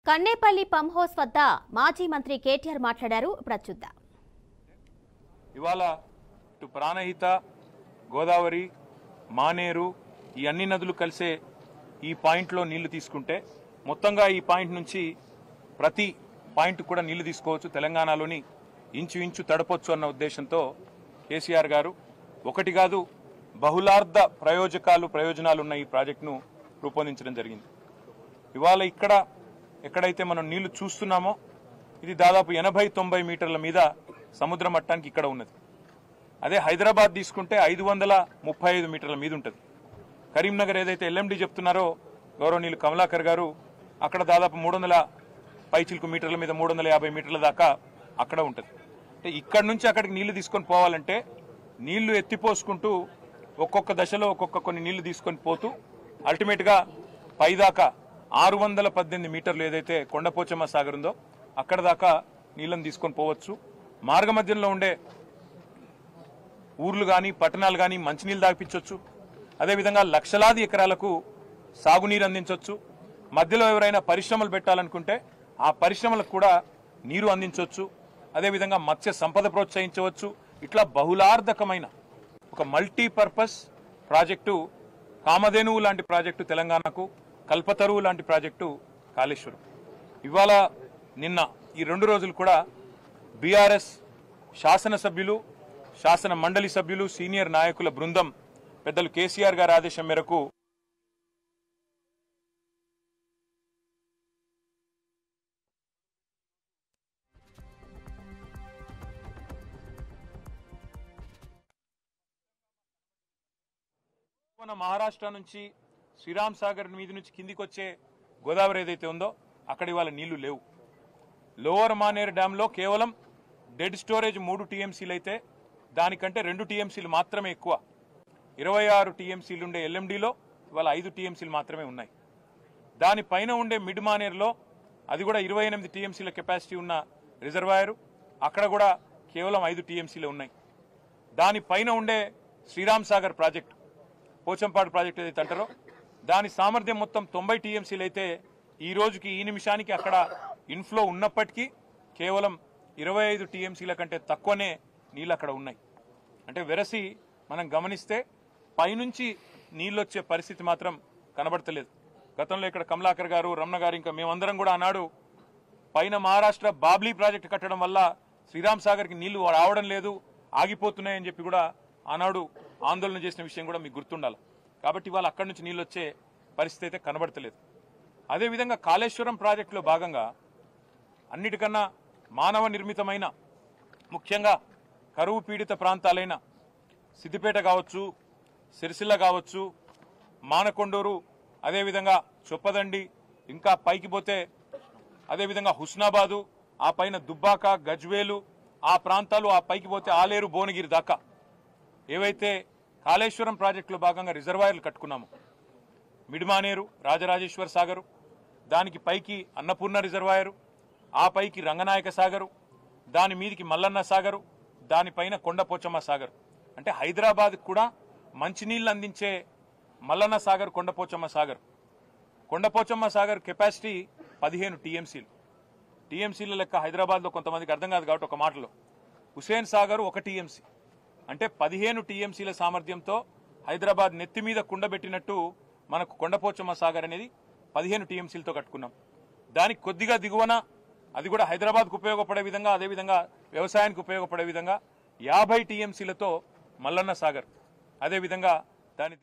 Kannepalli pump house వద్ద మాజీ మంత్రి కేటీఆర్ మాట్లాడారు. ప్రచుద్దాం. ఇవాళ ఇటు ప్రాణహిత, గోదావరి, మానేరు ఈ అన్ని నదులు కలిసే ఈ పాయింట్లో నీళ్లు తీసుకుంటే మొత్తంగా ఈ పాయింట్ నుంచి ప్రతి పాయింట్ కూడా నీళ్లు తీసుకోవచ్చు, తెలంగాణలోని ఇంచు తడపొచ్చు అన్న ఉద్దేశంతో కేసీఆర్ గారు ఒకటి కాదు బహుళార్థ ప్రయోజనాలు ఉన్న ఈ ప్రాజెక్టును రూపొందించడం జరిగింది. ఇవాళ ఎక్కడైతే మనం నీళ్లు చూస్తున్నామో ఇది దాదాపు 80-90 మీటర్ల మీద సముద్ర మట్టానికి ఇక్కడ ఉన్నది. అదే హైదరాబాద్ తీసుకుంటే 535 మీటర్ల మీద ఉంటుంది. కరీంనగర్ ఏదైతే ఎల్ఎండి చెప్తున్నారో గౌరవనీయులు కమలాకర్ గారు, అక్కడ దాదాపు 300 పైచిల్కు మీటర్ల మీద 350 మీటర్ల దాకా అక్కడ ఉంటుంది. అంటే ఇక్కడి నుంచి అక్కడికి నీళ్లు తీసుకొని పోవాలంటే నీళ్లు ఎత్తిపోసుకుంటూ ఒక్కొక్క దశలో కొన్ని నీళ్లు తీసుకొని పోతూ అల్టిమేట్గా పైదాకా 618 మీటర్లు ఏదైతే కొండపోచమ్మ సాగర్ ఉందో అక్కడ దాకా నీళ్లను తీసుకొని పోవచ్చు. మార్గ మధ్యంలో ఉండే ఊర్లు కానీ పట్టణాలు కానీ మంచినీళ్ళు దాపిచ్చొచ్చు. అదేవిధంగా లక్షలాది ఎకరాలకు సాగునీరు అందించవచ్చు. మధ్యలో ఎవరైనా పరిశ్రమలు పెట్టాలనుకుంటే ఆ పరిశ్రమలకు కూడా నీరు అందించవచ్చు. అదేవిధంగా మత్స్య సంపద ప్రోత్సహించవచ్చు. ఇట్లా బహుళార్థకమైన ఒక మల్టీపర్పస్ ప్రాజెక్టు కామధేనువు లాంటి ప్రాజెక్టు తెలంగాణకు, కల్పతరువు లాంటి ప్రాజెక్టు కాళేశ్వరం. ఇవాళ నిన్న ఈ 2 రోజులు కూడా బీఆర్ఎస్ శాసనసభ్యులు, శాసన మండలి సభ్యులు, సీనియర్ నాయకుల బృందం పెద్దలు కేసీఆర్ గారి ఆదేశం మేరకు మహారాష్ట్ర నుంచి శ్రీరామ్ సాగర్ మీద నుంచి కిందికి వచ్చే గోదావరి ఏదైతే ఉందో అక్కడ ఇవాళ నీళ్లు లేవు. లోవర్ మానేర్ డ్యాంలో కేవలం డెడ్ స్టోరేజ్ 3 టీఎంసీలు అయితే దానికంటే 2 టీఎంసీలు మాత్రమే ఎక్కువ. 26 టీఎంసీలు ఉండే ఎల్ఎండిలో ఇవాళ 5 టీఎంసీలు మాత్రమే ఉన్నాయి. దానిపైన ఉండే మిడ్ మానేర్లో అది కూడా 28 టీఎంసీల కెపాసిటీ ఉన్న రిజర్వాయరు, అక్కడ కూడా కేవలం 5 టీఎంసీలు ఉన్నాయి. దానిపైన ఉండే శ్రీరామ్ సాగర్ ప్రాజెక్టు, పోచంపాడు ప్రాజెక్టు ఏదైతే అంటారో దాని సామర్థ్యం మొత్తం 90 టీఎంసీలు అయితే ఈ రోజుకి ఈ నిమిషానికి అక్కడ ఇన్ఫ్లో ఉన్నప్పటికీ కేవలం 25 టీఎంసీల కంటే తక్కువనే నీళ్ళు అక్కడ ఉన్నాయి. అంటే వెరసి మనం గమనిస్తే పైనుంచి నీళ్ళు వచ్చే పరిస్థితి మాత్రం కనబడతలేదు. గతంలో ఇక్కడ కమలాకర్ గారు, రమణ గారు, ఇంకా మేమందరం కూడా అన్నాడు పైన మహారాష్ట్ర బాబ్లీ ప్రాజెక్టు కట్టడం వల్ల శ్రీరామ్ సాగర్కి నీళ్లు రావడం లేదు, ఆగిపోతున్నాయని చెప్పి కూడా ఆనాడు ఆందోళన చేసిన విషయం కూడా మీకు గుర్తుండాలి. కాబట్టి ఇవాళ అక్కడి నుంచి నీళ్ళు వచ్చే పరిస్థితి అయితే కనబడతలేదు. అదేవిధంగా కాళేశ్వరం ప్రాజెక్టులో భాగంగా అన్నిటికన్నా మానవ నిర్మితమైన, ముఖ్యంగా కరువు పీడిత ప్రాంతాలైన సిద్దిపేట కావచ్చు, సిరిసిల్ల కావచ్చు, మానకొండూరు, అదేవిధంగా చొప్పదండి, ఇంకా పైకి పోతే అదేవిధంగా హుస్నాబాదు, ఆ పైన దుబ్బాక, గజ్వేలు, ఆ ప్రాంతాలు, ఆ పైకి పోతే ఆలేరు, భువనగిరి దాకా ఏవైతే కాళేశ్వరం ప్రాజెక్టులో భాగంగా రిజర్వాయర్లు కట్టుకున్నాము, మిడ్మానేరు, రాజరాజేశ్వర సాగరు, దానికి పైకి అన్నపూర్ణ రిజర్వాయరు, ఆ పైకి రంగనాయక సాగరు, దాని మీదికి మల్లన్న సాగరు, దానిపైన కొండపోచమ్మ సాగర్. అంటే హైదరాబాద్ కూడా మంచినీళ్ళు అందించే మల్లన్న సాగర్, కొండపోచమ్మ సాగర్ కెపాసిటీ 15 టీఎంసీలు. టీఎంసీల లెక్క హైదరాబాద్లో కొంతమందికి అర్థం కాదు కాబట్టి ఒక మాటలో హుసేన్ సాగర్ 1 టీఎంసీ. అంటే 15 టీఎంసీల సామర్థ్యంతో హైదరాబాద్ నెత్తి మీద కుండబెట్టినట్టు మనకు కొండపోచమ్మ సాగర్ అనేది 15 టీఎంసీలతో కట్టుకున్నాం. దానికి కొద్దిగా దిగువన, అది కూడా హైదరాబాద్కు ఉపయోగపడే విధంగా, అదేవిధంగా వ్యవసాయానికి ఉపయోగపడే విధంగా 50 టీఎంసీలతో మల్లన్న సాగర్, అదేవిధంగా దాని